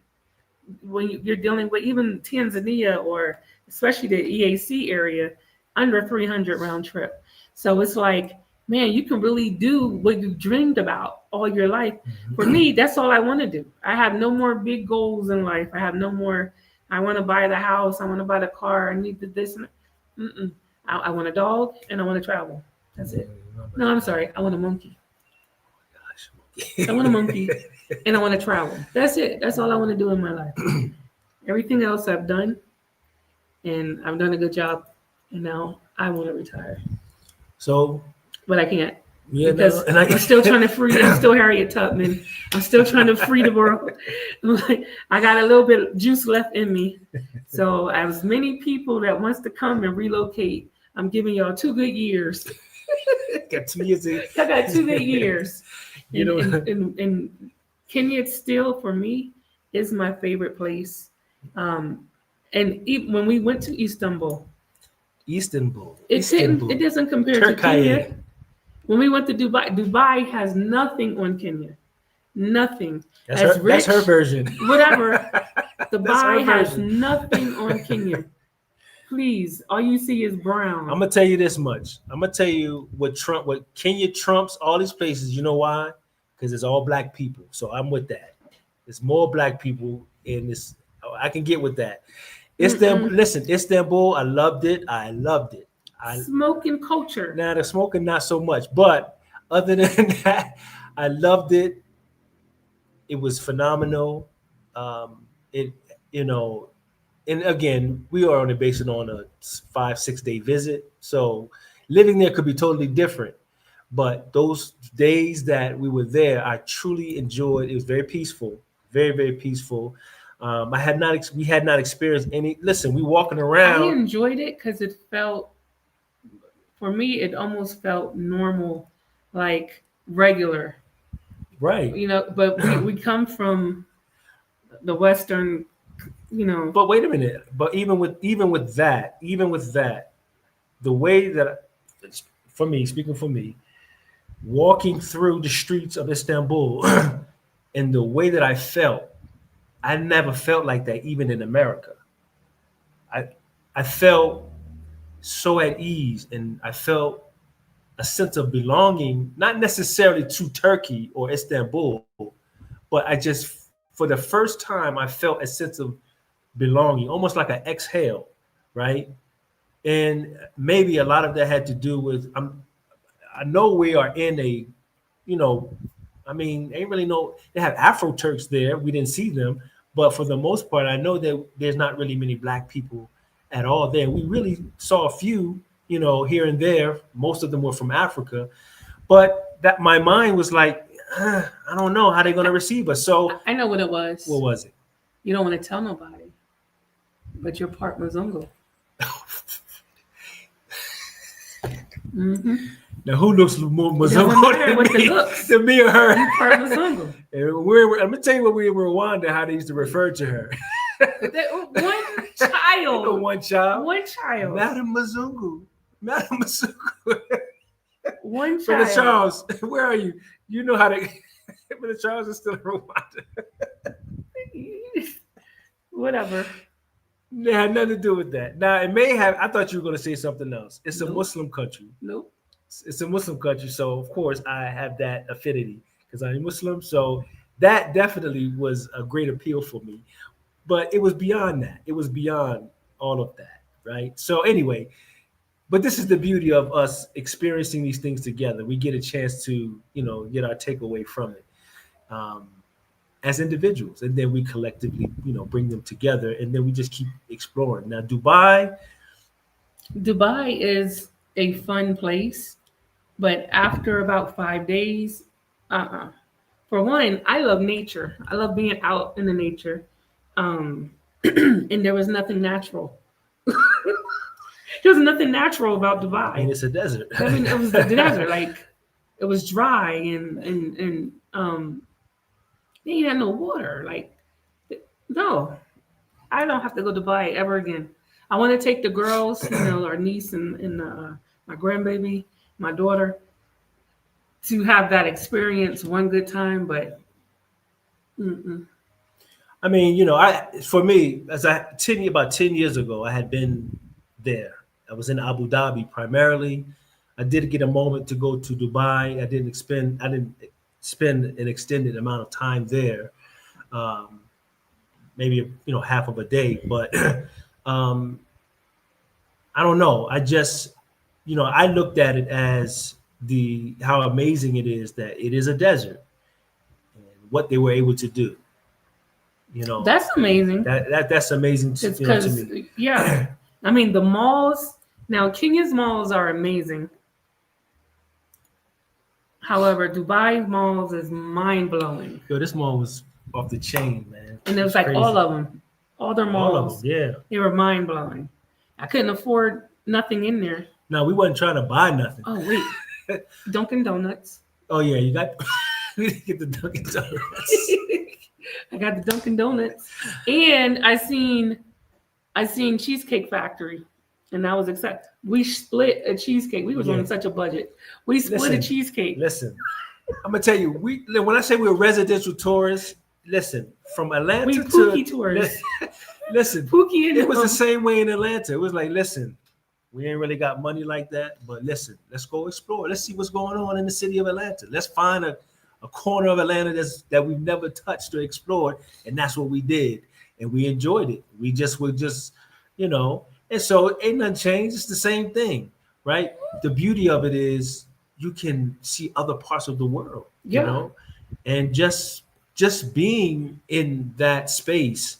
when you're dealing with even Tanzania, or especially the EAC area, under $300 round trip. So it's like, man, you can really do what you dreamed about all your life. For me, that's all I want to do. I have no more big goals in life. I have no more, I want to buy the house, I want to buy the car, I need this. I want a dog and I want to travel. That's it. No, I'm sorry. I want a monkey. I want a monkey and I want to travel. That's it. That's all I want to do in my life. Everything else I've done, and I've done a good job, and now I want to retire. So, but I can't. Yeah, because I'm still trying to free. I'm still Harriet Tubman. I'm still trying to free the world. I got a little bit of juice left in me. So, as many people that wants to come and relocate, I'm giving y'all 2 good years. Got 2 years. I got 2 good years. And Kenya still, for me, is my favorite place. And even when we went to Istanbul, Istanbul. It doesn't compare to Kenya. Turkey. When we went to Dubai, Dubai has nothing on Kenya. Nothing. That's her version. Whatever. That's her Dubai has version. nothing on Kenya. Please, all you see is brown. I'm gonna tell you this much. I'm gonna tell you what Kenya trumps all these places. You know why? Because it's all black people. So I'm with that. It's more black people in this. I can get with that. Istanbul. I loved it. Smoking culture. Now the smoking not so much, but other than that, I loved it. It was phenomenal. It and again, we are only basing on a 5-6 day visit, so living there could be totally different. But those days that we were there, I truly enjoyed. It was very peaceful, very, very peaceful. We had not experienced any. Listen, we walking around. I enjoyed it because it felt, for me, it almost felt normal, like regular. Right. But we come from the Western, But wait a minute. But even with that, the way that, for me, speaking for me, walking through the streets of Istanbul and the way that I felt, I never felt like that even in America. I felt so at ease, and I felt a sense of belonging, not necessarily to Turkey or Istanbul, but for the first time, I felt a sense of belonging, almost like an exhale, right? And maybe a lot of that had to do with, I know we are in a, ain't really they have Afro Turks there. We didn't see them, but for the most part, I know that there's not really many black people at all there. We really saw a few, here and there. Most of them were from Africa, but that my mind was like, I don't know how they're going to receive us. So I know what it was. What was it? You don't want to tell nobody, but you're part Mzungu. Mm-hmm. Now, who looks more Mzungu than me or her? You part Mzungu. I'm gonna tell you what we were in Rwanda, how they used to refer to her. One child. Madam Mzungu. One child. Brother Charles, where are you? You know how to. Brother Charles is still in Rwanda. Whatever. It had nothing to do with that. Now, it may have. I thought you were going to say something else. It's a Muslim country. Nope. It's a Muslim country, so of course I have that affinity because I'm Muslim. So that definitely was a great appeal for me. But it was beyond that. It was beyond all of that, right? So anyway, but this is the beauty of us experiencing these things together. We get a chance to, get our takeaway from it as individuals, and then we collectively, bring them together, and then we just keep exploring. Now, Dubai is a fun place, but after about 5 days, For one, I love nature. I love being out in the nature. And there was nothing natural. There was nothing natural about Dubai. And it's a desert. I mean, it was the desert. Like, it was dry and they didn't have no water. Like, no, I don't have to go to Dubai ever again. I want to take the girls, our niece and my grandbaby, my daughter, to have that experience one good time, but I mean, for me, about 10 years ago, I had been there. I was in Abu Dhabi primarily. I did get a moment to go to Dubai. I didn't spend an extended amount of time there. Maybe half of a day, but I don't know. I just I looked at it as how amazing it is that it is a desert and what they were able to do. That's amazing. That's amazing to me. Yeah. I mean, the malls, now Kenya's malls are amazing. However, Dubai malls is mind-blowing. Yo, this mall was off the chain, man. And it was like crazy. All of them. All their malls. All of them, yeah. They were mind-blowing. I couldn't afford nothing in there. No, we wasn't trying to buy nothing. Oh, wait. Dunkin' Donuts. Oh, yeah, you got we didn't get the Dunkin' Donuts. I got the Dunkin' Donuts. And I seen Cheesecake Factory. And that was exact. We split a cheesecake. We was Yeah. on such a budget. We split a Listen, cheesecake. Listen, I'm gonna tell you, when I say we were residential tourists, listen, from Atlanta We to Pookie tourists. listen, Pookie and it was the same way in Atlanta. It was like, listen, we ain't really got money like that, but listen, let's go explore. Let's see what's going on in the city of Atlanta. Let's find a corner of Atlanta that we've never touched or explored, and that's what we did, and we enjoyed it. We just were just, you know, and so ain't nothing changed. It's the same thing, right? The beauty of it is you can see other parts of the world, you Yeah. know, and just being in that space,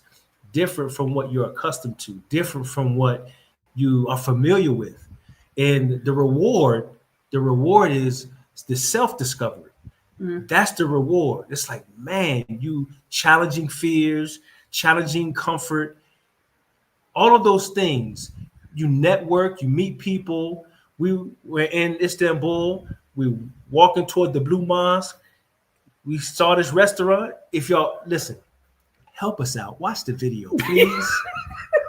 different from what you're accustomed to, different from what you are familiar with, and the reward is the self-discovery. That's the reward. It's like, man, you challenging fears, challenging comfort, all of those things. You network, you meet people. We were in Istanbul. We walking toward the Blue Mosque. We saw this restaurant. If y'all listen, help us out. Watch the video, please.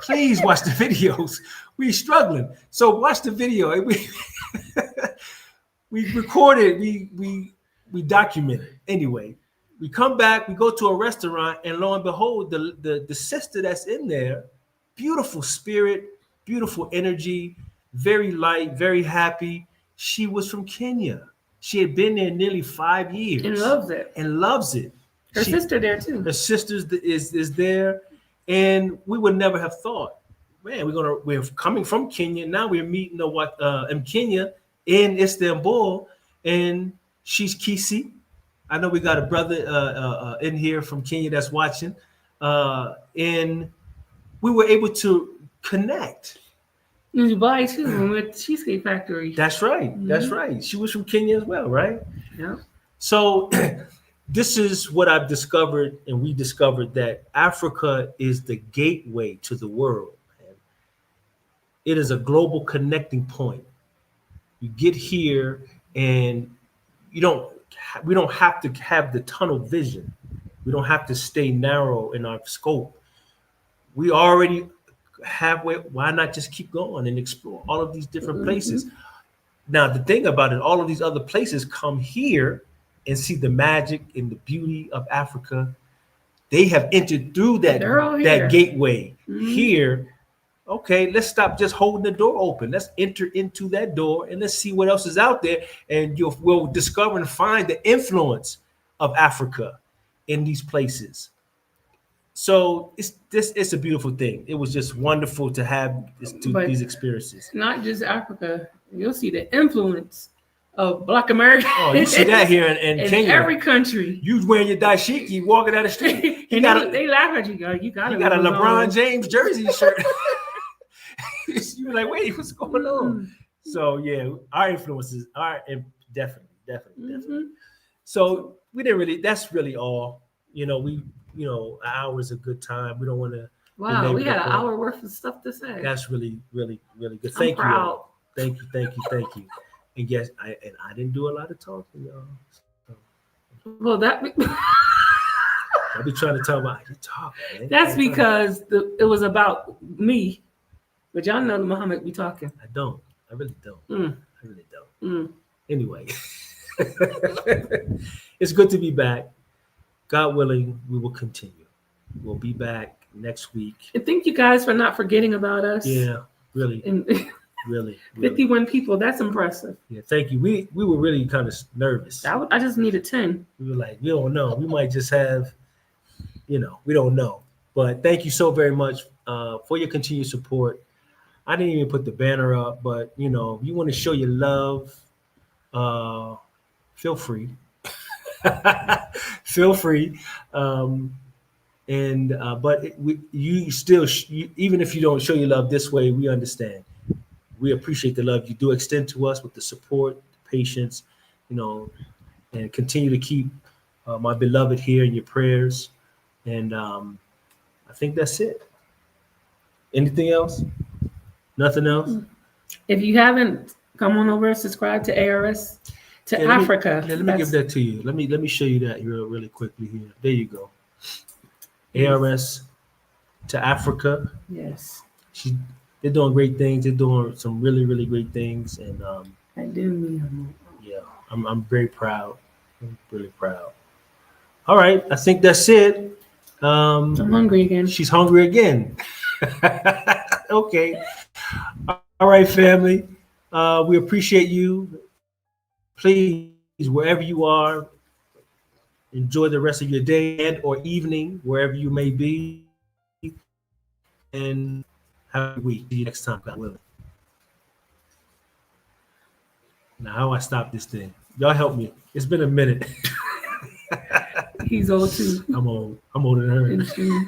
Please watch the videos. We struggling, so watch the video. We recorded. We documented. Anyway, we come back. We go to a restaurant, and lo and behold, the sister that's in there, beautiful spirit, beautiful energy, very light, very happy. She was from Kenya. She had been there nearly 5 years And loves it. and loves it. Her sister there too. Her sister is there, and we would never have thought, man, we're coming from Kenya. Now we're meeting in Kenya in Istanbul, and she's Kisi. I know we got a brother in here from Kenya that's watching, and we were able to connect. In Dubai too, when we're at the Cheesecake Factory. That's right. That's right. She was from Kenya as well, right? Yeah. So this is what I've discovered, and we discovered that Africa is the gateway to the world. Man. It is a global connecting point. You get here, and we don't have to have the tunnel vision. We don't have to stay narrow in our scope. We already halfway. Why not just keep going and explore all of these different places? Now, the thing about it, all of these other places come here and see the magic and the beauty of Africa. They have entered through that gateway here. Okay, let's stop just holding the door open. Let's enter into that door and let's see what else is out there. And we'll discover and find the influence of Africa in these places. So it's a beautiful thing. It was just wonderful to have these experiences. Not just Africa. You'll see the influence of Black America. Oh, you see that here in Kenya. Every country. You wearing your dashiki, walking down the street. And they laugh at you, guys. You got a LeBron James jersey shirt. You're like, wait, what's going on? So yeah, our influences are definitely. So we didn't really. That's really all. An hour is a good time. We don't want to. Wow, we had an hour worth of stuff to say. That's really good. I'm proud. Thank you. And yes, I didn't do a lot of talking, y'all. So. Well, I'll be trying to tell about you talking. Man. That's because it was about me. But y'all know Muhammad be talking. I don't. I really don't. Anyway, it's good to be back. God willing, we will continue. We'll be back next week. And thank you guys for not forgetting about us. Yeah, really. And really. 51 people. That's impressive. Yeah, thank you. We were really kind of nervous. I just needed 10. We were like, we don't know. We might just have, we don't know. But thank you so very much for your continued support. I didn't even put the banner up, but if you want to show your love, feel free. Feel free. You still, even if you don't show your love this way, we understand. We appreciate the love you do extend to us with the support, the patience, and continue to keep my beloved here in your prayers. And I think that's it. Anything else? Nothing else? If you haven't, come on over and subscribe to ARS to Africa. Let me give that to you. Let me show you that really quickly here. There you go. ARS to Africa. Yes. they're doing great things. They're doing some really, really great things, and I do me. yeah, I'm very proud. I'm really proud. All right, I think that's it. I'm hungry again. She's hungry again. Okay. All right, family. We appreciate you. Please, wherever you are, enjoy the rest of your day and or evening, wherever you may be, and have a good week. See you next time, God willing. Now, how I stop this thing? Y'all help me. It's been a minute. He's old too. I'm old. I'm older than her. And she-